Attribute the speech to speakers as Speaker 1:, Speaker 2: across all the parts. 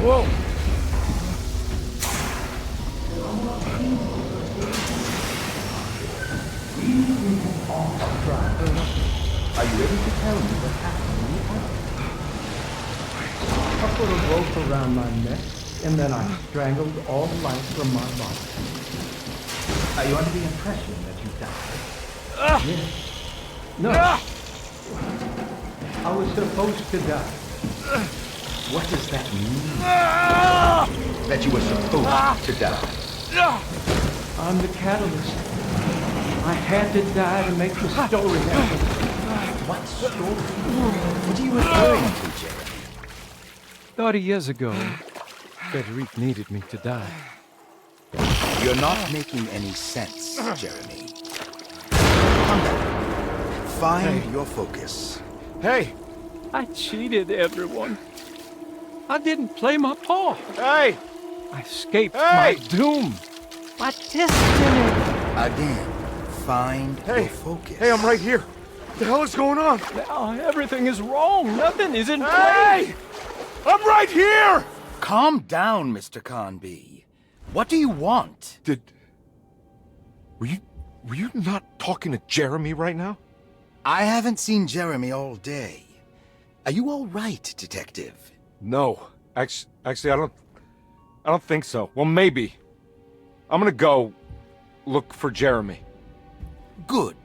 Speaker 1: Whoa!
Speaker 2: Are you ready to tell me what happened in the attic? I put a rope around my neck, and then I strangled all life from my body. Are you under the impression that you died? Yes. No. I was supposed to die. What does that mean?
Speaker 3: That you were supposed to die.
Speaker 2: I'm the catalyst. I had to die to make the story happen.
Speaker 3: What story? What are you referring to, Jeremy?
Speaker 1: 30 years ago, Frederic needed me to die.
Speaker 3: You're not making any sense, Jeremy. Come back. Find your focus.
Speaker 1: Hey! I cheated everyone. I didn't play my part.
Speaker 4: Hey!
Speaker 1: I escaped my doom. My destiny.
Speaker 3: Again, find your focus.
Speaker 4: Hey, I'm right here. What the hell is going on?
Speaker 1: Now everything is wrong. Nothing is in place.
Speaker 4: Hey! I'm right here!
Speaker 3: Calm down, Mr. Conby. What do you want?
Speaker 4: Were you not talking to Jeremy right now?
Speaker 3: I haven't seen Jeremy all day. Are you all right, Detective?
Speaker 4: No. Actually, I don't think so. Well, maybe. I'm gonna go look for Jeremy.
Speaker 3: Good.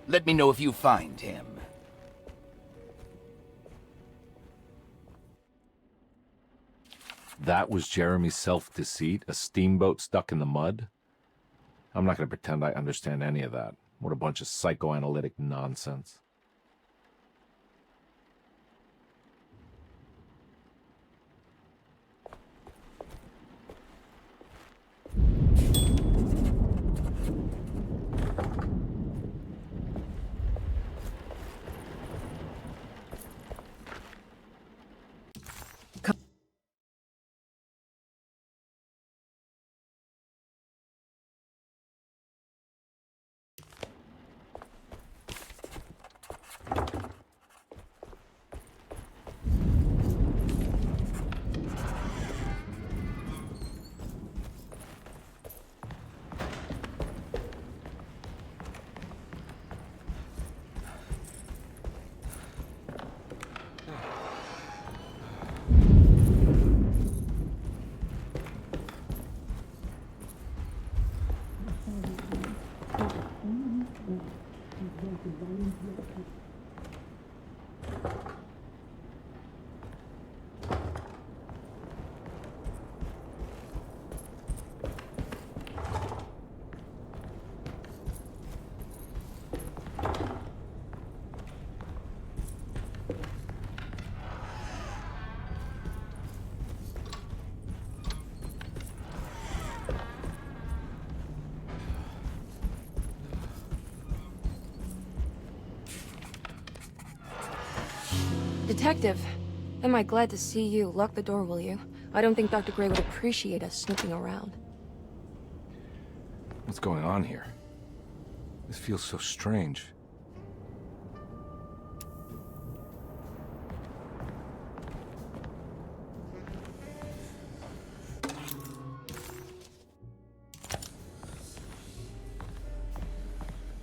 Speaker 3: Let me know if you find him.
Speaker 5: That was Jeremy's self-deceit? A steamboat stuck in the mud? I'm not going to pretend I understand any of that. What a bunch of psychoanalytic nonsense.
Speaker 6: Detective, am I glad to see you. Lock the door, will you? I don't think Dr. Gray would appreciate us snooping around.
Speaker 4: What's going on here? This feels so strange.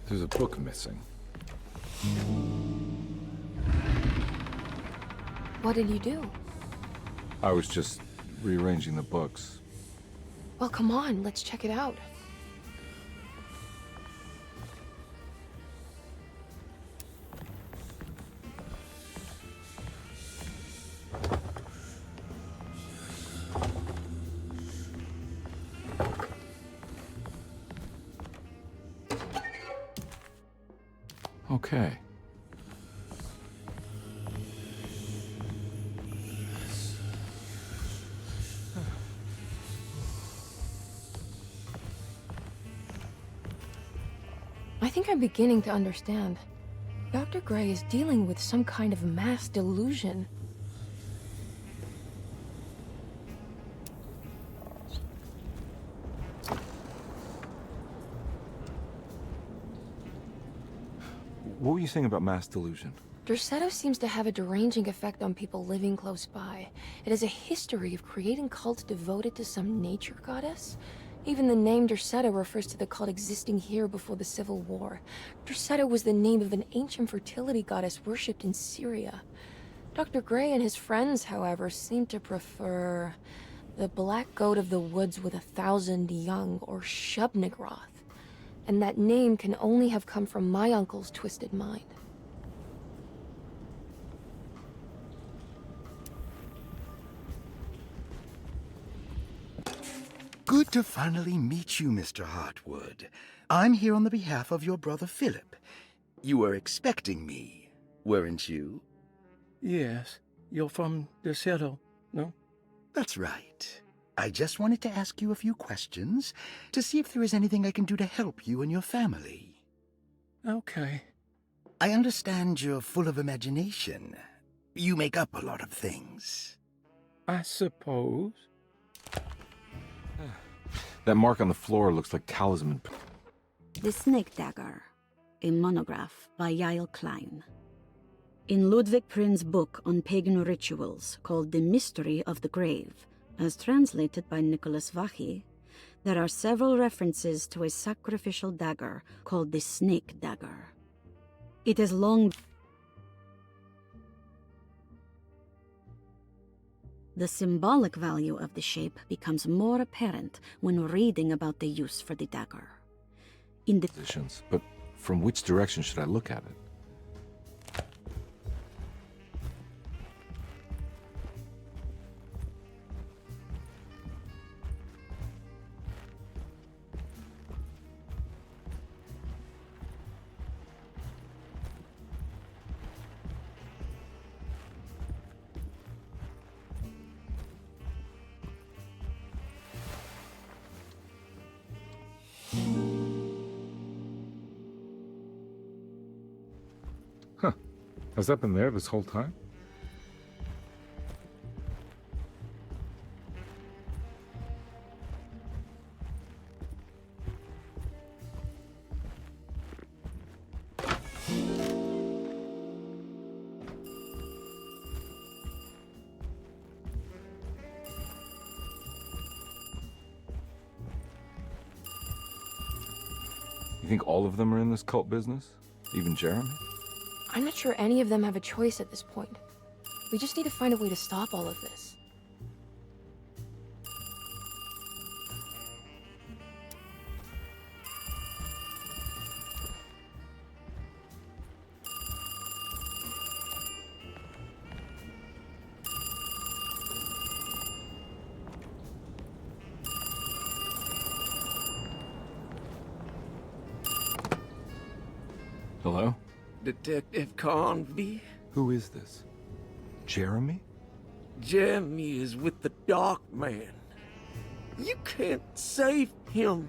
Speaker 4: There's a book missing.
Speaker 6: What did you do?
Speaker 4: I was just rearranging the books.
Speaker 6: Well, come on, let's check it out.
Speaker 4: Okay.
Speaker 6: I think I'm beginning to understand. Dr. Gray is dealing with some kind of mass delusion.
Speaker 4: What were you saying about mass delusion?
Speaker 6: Derceto seems to have a deranging effect on people living close by. It has a history of creating cults devoted to some nature goddess. Even the name Derceto refers to the cult existing here before the Civil War. Derceto was the name of an ancient fertility goddess worshipped in Syria. Dr. Gray and his friends, however, seem to prefer the black goat of the woods with 1,000 young, or Shub-Nigroth. And that name can only have come from my uncle's twisted mind.
Speaker 3: Good to finally meet you, Mr. Hartwood. I'm here on the behalf of your brother Philip. You were expecting me, weren't you?
Speaker 7: Yes. You're from Derceto, no?
Speaker 3: That's right. I just wanted to ask you a few questions to see if there is anything I can do to help you and your family.
Speaker 7: Okay.
Speaker 3: I understand you're full of imagination. You make up a lot of things.
Speaker 7: I suppose.
Speaker 4: That mark on the floor looks like talisman.
Speaker 8: The Snake Dagger, a monograph by Yael Klein. In Ludwig Prin's book on pagan rituals called The Mystery of the Grave, as translated by Nicholas Vachy, there are several references to a sacrificial dagger called the Snake Dagger. It has long... The symbolic value of the shape becomes more apparent when reading about the use for the dagger. In the
Speaker 4: Positions, but from which direction should I look at it? Huh. Has that been there this whole time? You think all of them are in this cult business? Even Jeremy?
Speaker 6: I'm not sure any of them have a choice at this point. We just need to find a way to stop all of this.
Speaker 4: Hello?
Speaker 7: Detective Convy?
Speaker 4: Who is this? Jeremy?
Speaker 7: Jeremy is with the Dark Man. You can't save him.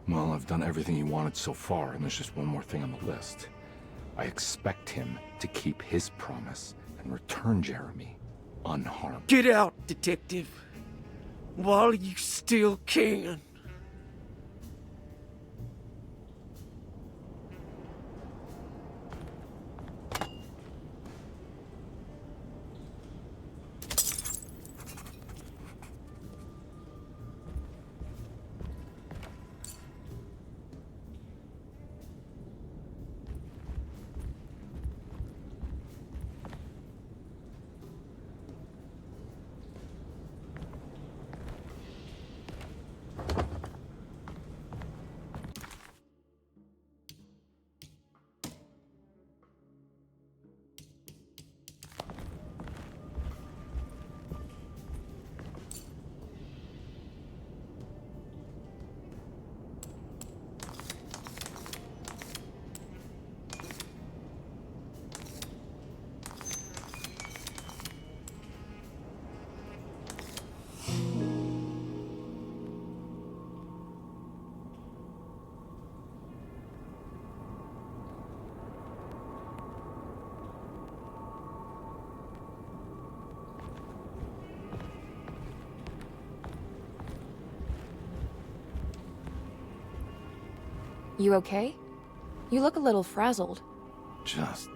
Speaker 4: Well, I've done everything he wanted so far, and there's just one more thing on the list. I expect him to keep his promise and return Jeremy unharmed.
Speaker 7: Get out, detective. While you still can.
Speaker 6: You okay? You look a little frazzled.
Speaker 5: Just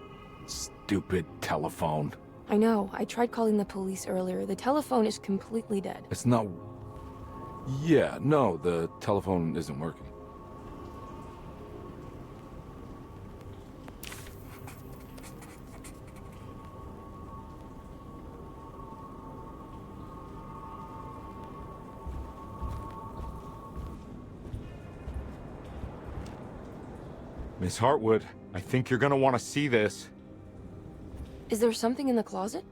Speaker 5: stupid telephone.
Speaker 6: I know. I tried calling the police earlier. The telephone is completely dead.
Speaker 5: It's not... Yeah, no, the telephone isn't working.
Speaker 4: Miss Hartwood, I think you're gonna want to see this.
Speaker 6: Is there something in the closet?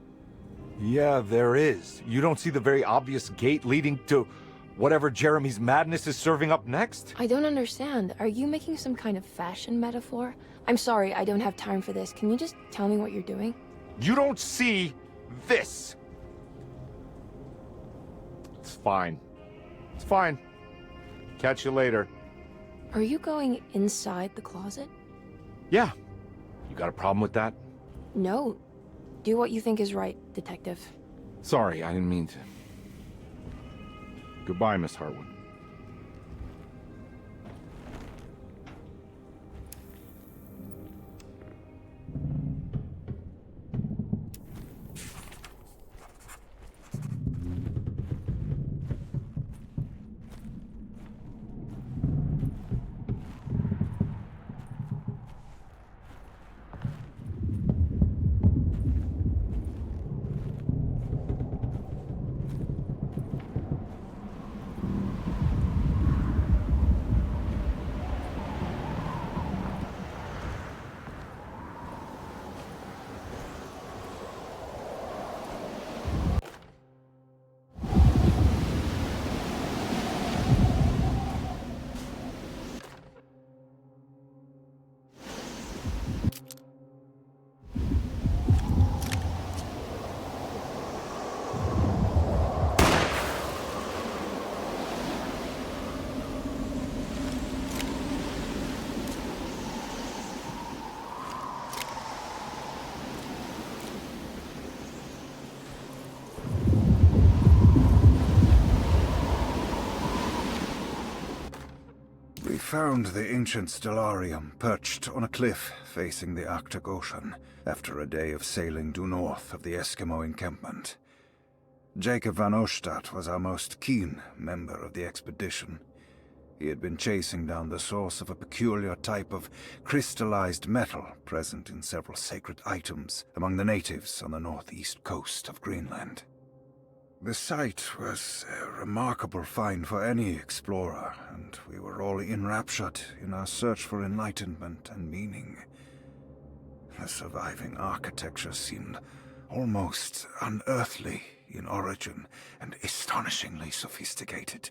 Speaker 4: Yeah, there is. You don't see the very obvious gate leading to whatever Jeremy's madness is serving up next?
Speaker 6: I don't understand. Are you making some kind of fashion metaphor? I'm sorry, I don't have time for this. Can you just tell me what you're doing?
Speaker 4: You don't see this. It's fine. It's fine. Catch you later.
Speaker 6: Are you going inside the closet?
Speaker 4: Yeah. You got a problem with that?
Speaker 6: No. Do what you think is right, detective.
Speaker 4: Sorry, I didn't mean to. Goodbye, Miss Hartwood.
Speaker 9: We found the ancient stellarium perched on a cliff facing the Arctic Ocean after a day of sailing due north of the Eskimo encampment. Jacob van Oostad was our most keen member of the expedition. He had been chasing down the source of a peculiar type of crystallized metal present in several sacred items among the natives on the northeast coast of Greenland. The site was a remarkable find for any explorer, and we were all enraptured in our search for enlightenment and meaning. The surviving architecture seemed almost unearthly in origin and astonishingly sophisticated.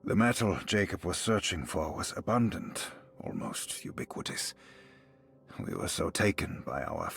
Speaker 9: The metal Jacob was searching for was abundant, almost ubiquitous. We were so taken by our...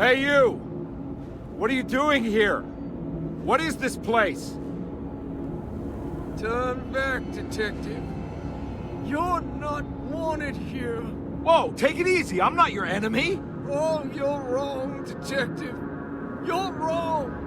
Speaker 4: Hey, you! What are you doing here? What is this place?
Speaker 7: Turn back, detective. You're not wanted here.
Speaker 4: Whoa, take it easy. I'm not your enemy.
Speaker 7: Oh, you're wrong, detective. You're wrong.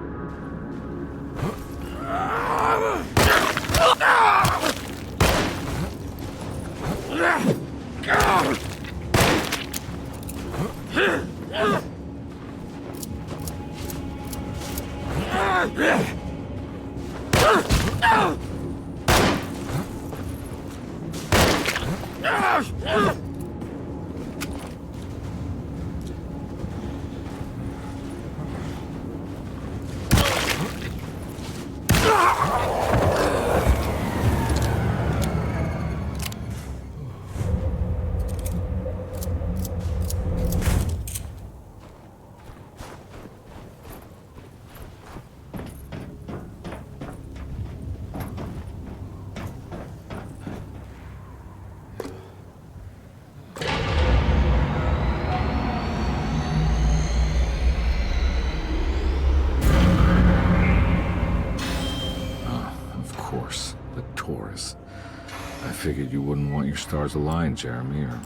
Speaker 5: I figured you wouldn't want your stars aligned, Jeremy, or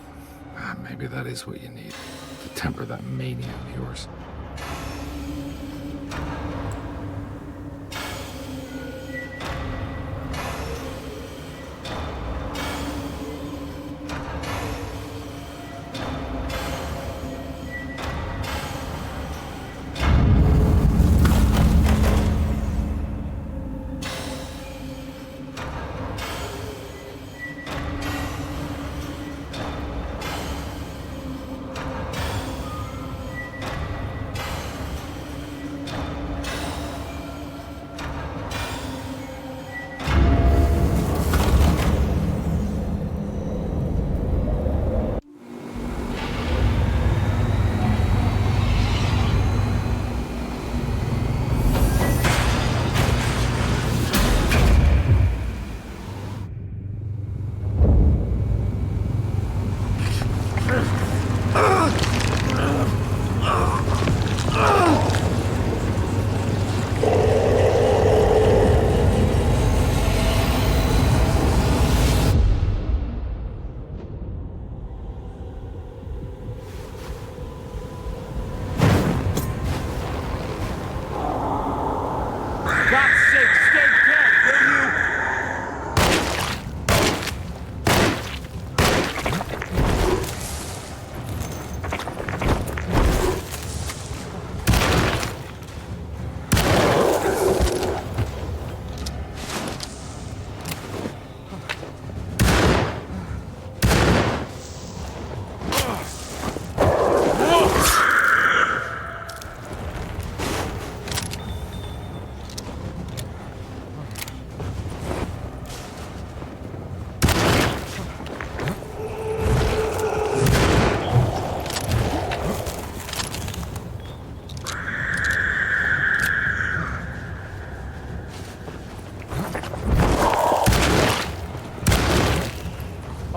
Speaker 5: maybe that is what you need to temper that mania of yours.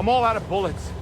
Speaker 4: I'm all out of bullets.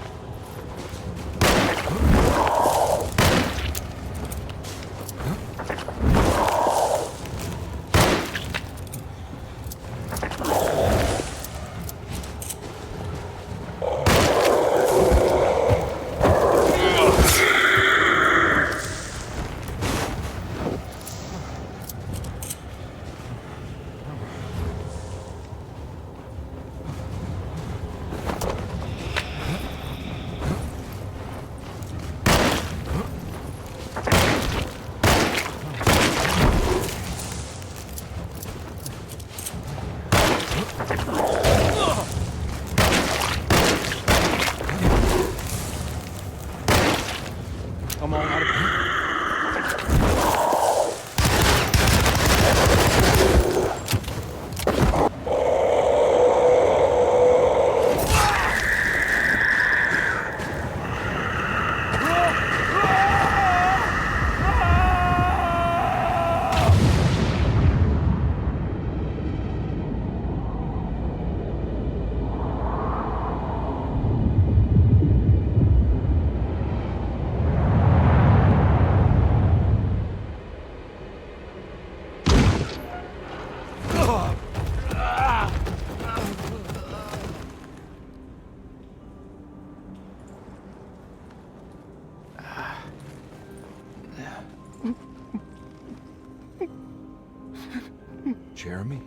Speaker 4: Jeremy?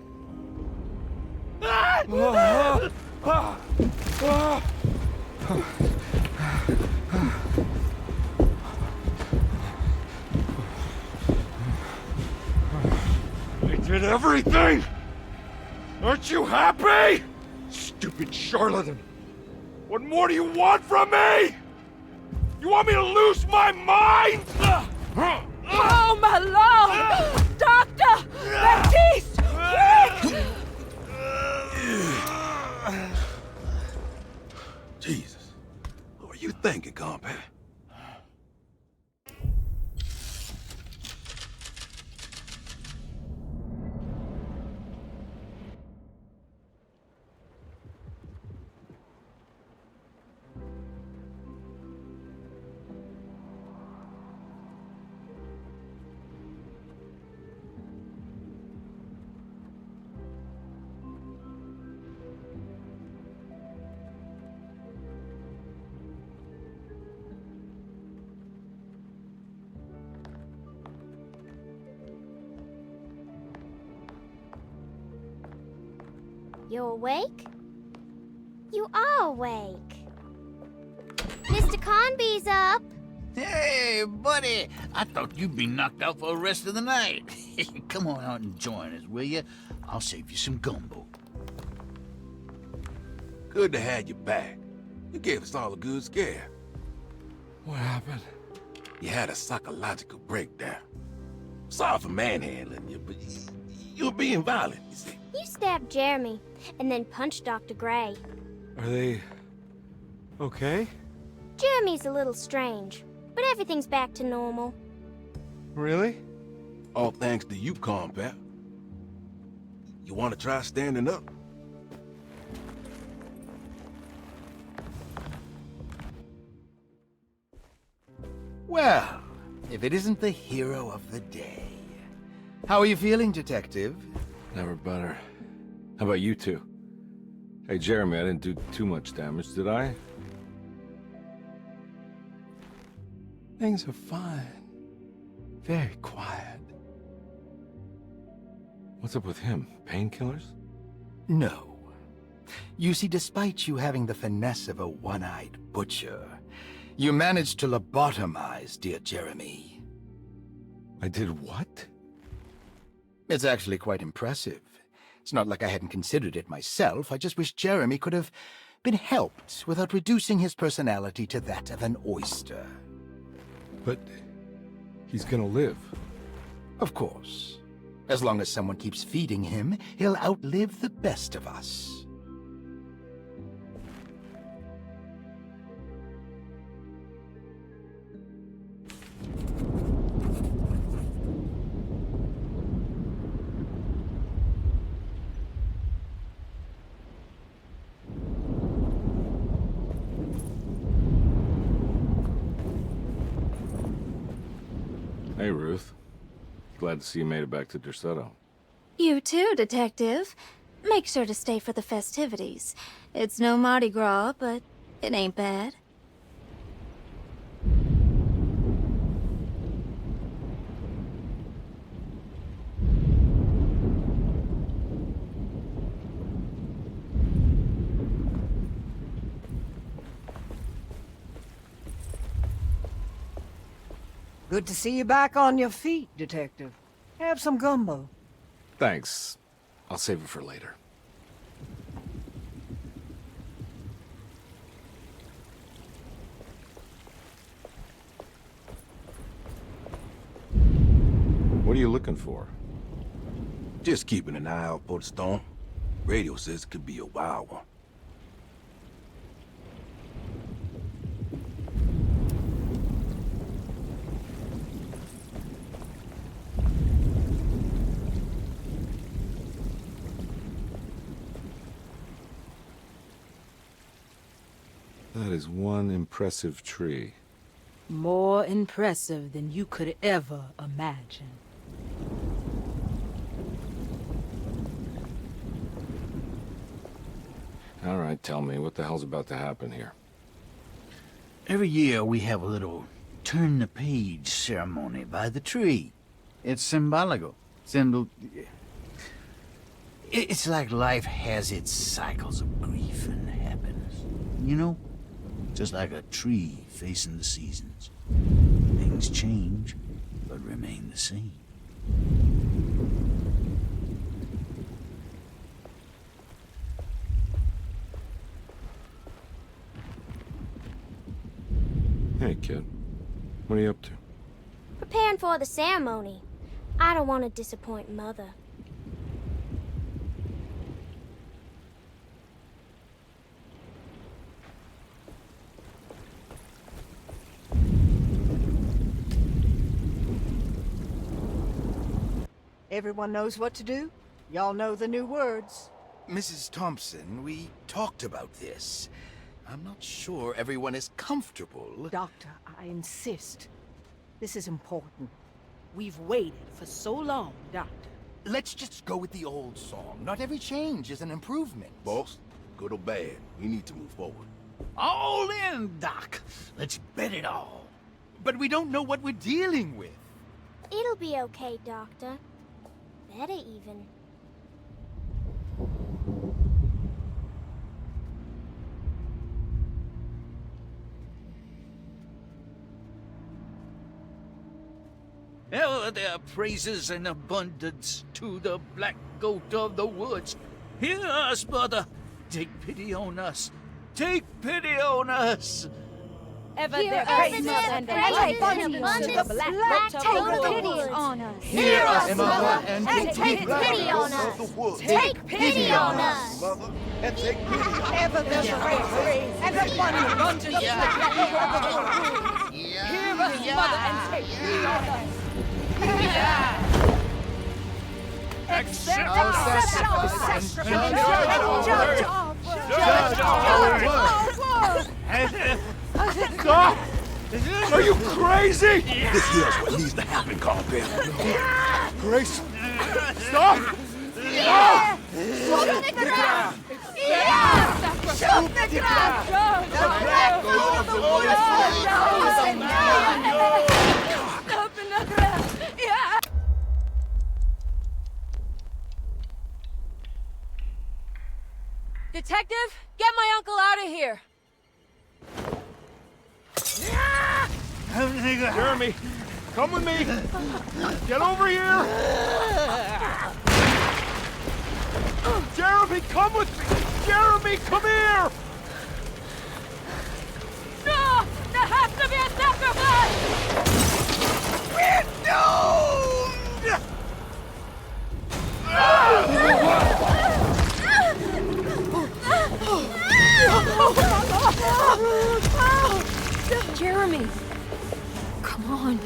Speaker 4: I did everything! Aren't you happy? Stupid charlatan! What more do you want from me? You want me to lose my mind?
Speaker 6: Oh, my lord! Doctor! Baptiste! Quick!
Speaker 7: Jesus. What are you thinking, compadre?
Speaker 10: You awake? You are awake. Mr. Conby's up.
Speaker 11: Hey, buddy! I thought you'd be knocked out for the rest of the night. Come on out and join us, will you? I'll save you some gumbo.
Speaker 7: Good to have you back. You gave us all a good scare.
Speaker 4: What happened?
Speaker 7: You had a psychological breakdown. Sorry for manhandling you, but you were being violent, you see.
Speaker 10: You stabbed Jeremy and then punched Dr. Gray.
Speaker 4: Are they... okay?
Speaker 10: Jeremy's a little strange, but everything's back to normal.
Speaker 4: Really?
Speaker 7: All thanks to you, compadre. You want to try standing up?
Speaker 3: Well, if it isn't the hero of the day. How are you feeling, Detective?
Speaker 5: Never better. How about you two? Hey, Jeremy, I didn't do too much damage, did I?
Speaker 1: Things are fine. Very quiet.
Speaker 5: What's up with him? Painkillers?
Speaker 3: No. You see, despite you having the finesse of a one-eyed butcher, you managed to lobotomize dear Jeremy.
Speaker 5: I did what?
Speaker 3: It's actually quite impressive. It's not like I hadn't considered it myself. I just wish Jeremy could have been helped without reducing his personality to that of an oyster.
Speaker 5: But he's gonna live.
Speaker 3: Of course. As long as someone keeps feeding him, he'll outlive the best of us.
Speaker 5: Hey, Ruth. Glad to see you made it back to Derceto.
Speaker 10: You too, Detective. Make sure to stay for the festivities. It's no Mardi Gras, but it ain't bad.
Speaker 12: Good to see you back on your feet, Detective. Have some gumbo.
Speaker 5: Thanks. I'll save it for later. What are you looking for?
Speaker 7: Just keeping an eye out for the storm. Radio says it could be a wild one.
Speaker 5: That is one impressive tree.
Speaker 12: More impressive than you could ever imagine.
Speaker 5: All right, tell me, what the hell's about to happen here?
Speaker 11: Every year we have a little turn-the-page ceremony by the tree. It's symbolical. It's like life has its cycles of grief and happiness. You know? Just like a tree facing the seasons. Things change, but remain the same.
Speaker 4: Hey, kid. What are you up to?
Speaker 13: Preparing for the ceremony. I don't want to disappoint Mother.
Speaker 12: Everyone knows what to do? Y'all know the new words.
Speaker 3: Mrs. Thompson, we talked about this. I'm not sure everyone is comfortable.
Speaker 12: Doctor, I insist. This is important. We've waited for so long, Doctor.
Speaker 3: Let's just go with the old song. Not every change is an improvement.
Speaker 14: Boss, good or bad, we need to move forward.
Speaker 11: All in, Doc. Let's bet it all.
Speaker 3: But we don't know what we're dealing with.
Speaker 13: It'll be okay, Doctor. Better even.
Speaker 11: Oh, there are praises and abundance to the black goat of the woods. Hear us, Mother. Take pity on us. Take pity on us.
Speaker 15: Ever
Speaker 13: Hear
Speaker 15: there
Speaker 13: us,
Speaker 15: praises
Speaker 13: Mother,
Speaker 15: and
Speaker 13: praises
Speaker 15: abundance
Speaker 13: and
Speaker 15: to the black goat of
Speaker 13: Take
Speaker 15: the
Speaker 13: pity
Speaker 15: woods.
Speaker 13: on us.
Speaker 14: Hear us, Mother, and
Speaker 13: take pity on us. Take pity on us.
Speaker 14: Mother, and take pity on us.
Speaker 12: Ever there's praise and abundance to the black goat of the woods.
Speaker 15: Hear us, Mother, and take pity on us.
Speaker 14: Accept
Speaker 15: our
Speaker 14: sacrifice and
Speaker 15: judge
Speaker 14: our word.
Speaker 4: Stop! Are you crazy?
Speaker 14: This here's what needs to happen, Carpet.
Speaker 4: Grace! Stop!
Speaker 15: Yeah! Shoot the ground! Yeah! Shoot the ground! The black goat of the woods! Stop in the ground! Yeah! Detective, get my uncle out of here!
Speaker 4: Jeremy, come with me! Get over here! Jeremy, come with me! Jeremy, come here!
Speaker 15: No! There has to be a sacrifice!
Speaker 11: We're doomed!
Speaker 6: Jeremy! Come on.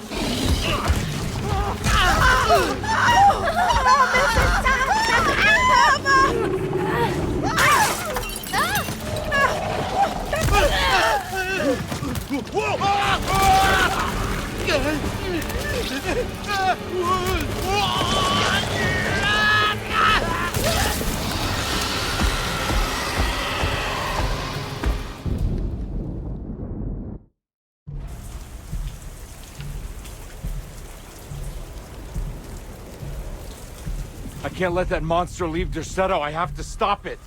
Speaker 4: I can't let that monster leave Derceto. I have to stop it.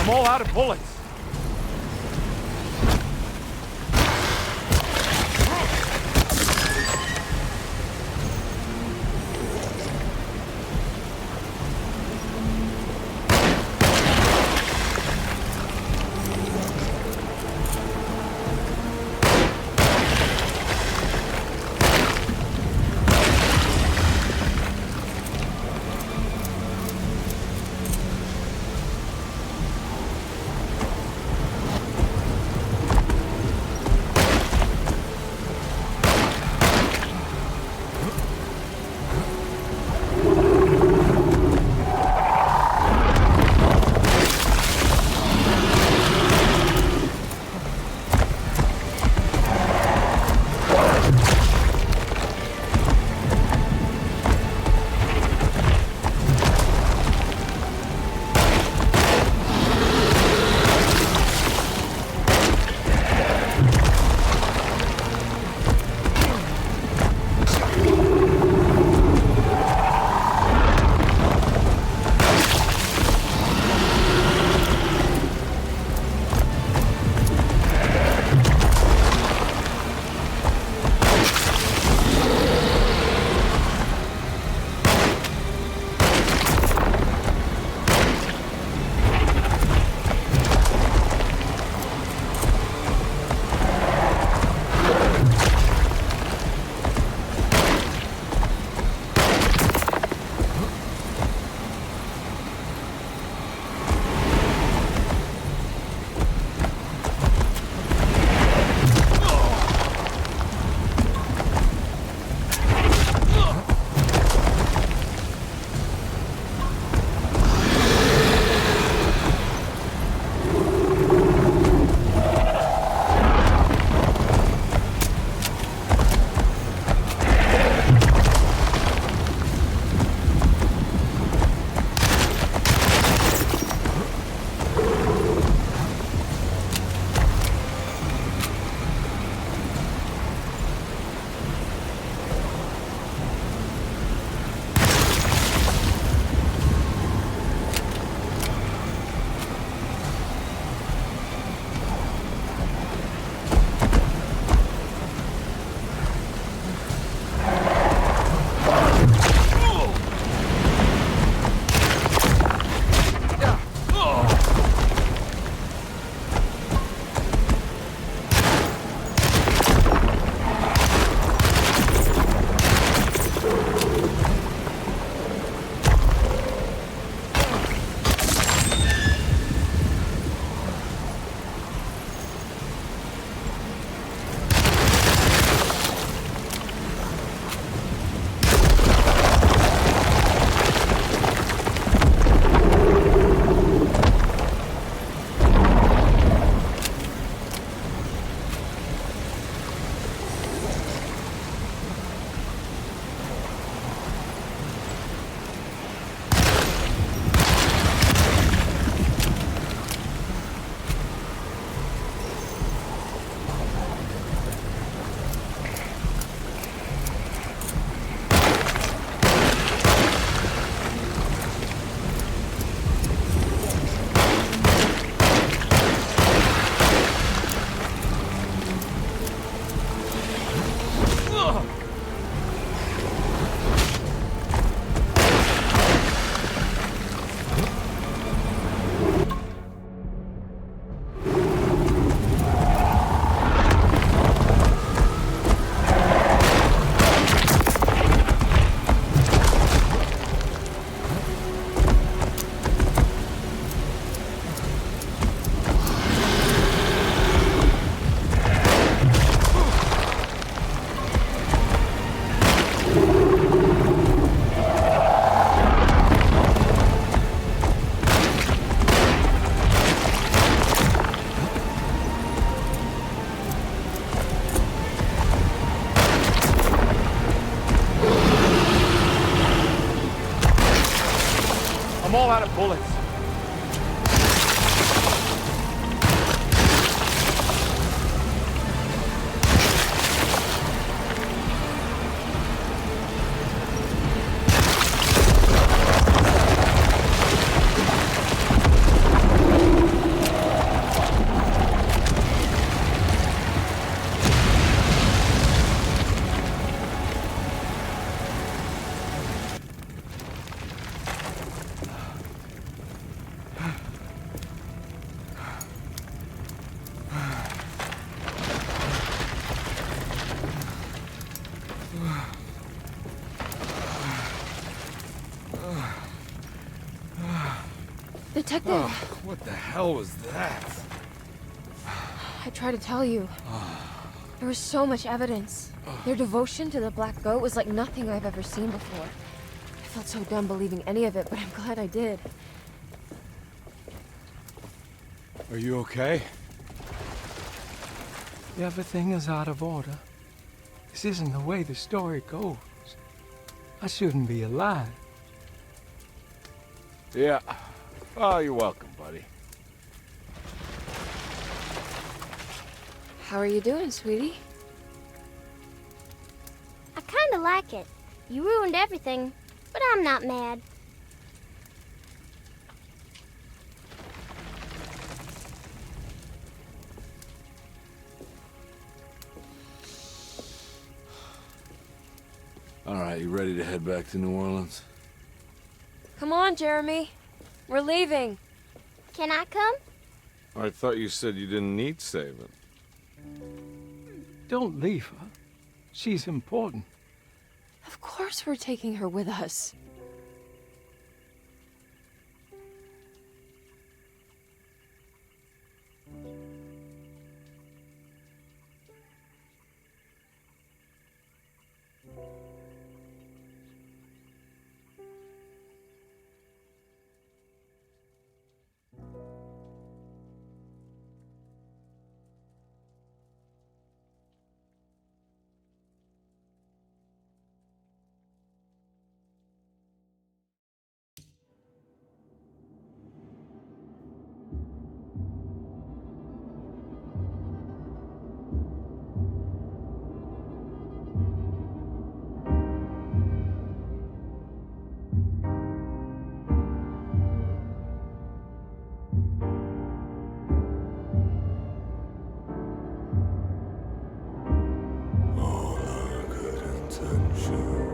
Speaker 4: I'm all out of bullets. I'm all out of bullets.
Speaker 6: Detective!
Speaker 4: Oh, what the hell was that?
Speaker 6: I tried to tell you. There was so much evidence. Their devotion to the Black Goat was like nothing I've ever seen before. I felt so dumb believing any of it, but I'm glad I did.
Speaker 4: Are you okay?
Speaker 1: Everything is out of order. This isn't the way the story goes. I shouldn't be alive.
Speaker 4: Yeah. Oh, you're welcome, buddy.
Speaker 6: How are you doing, sweetie?
Speaker 13: I kinda like it. You ruined everything, but I'm not mad.
Speaker 4: All right, you ready to head back to New Orleans?
Speaker 6: Come on, Jeremy. We're leaving.
Speaker 13: Can I come?
Speaker 4: I thought you said you didn't need saving.
Speaker 1: Don't leave her. She's important.
Speaker 6: Of course we're taking her with us.
Speaker 4: All our good intentions.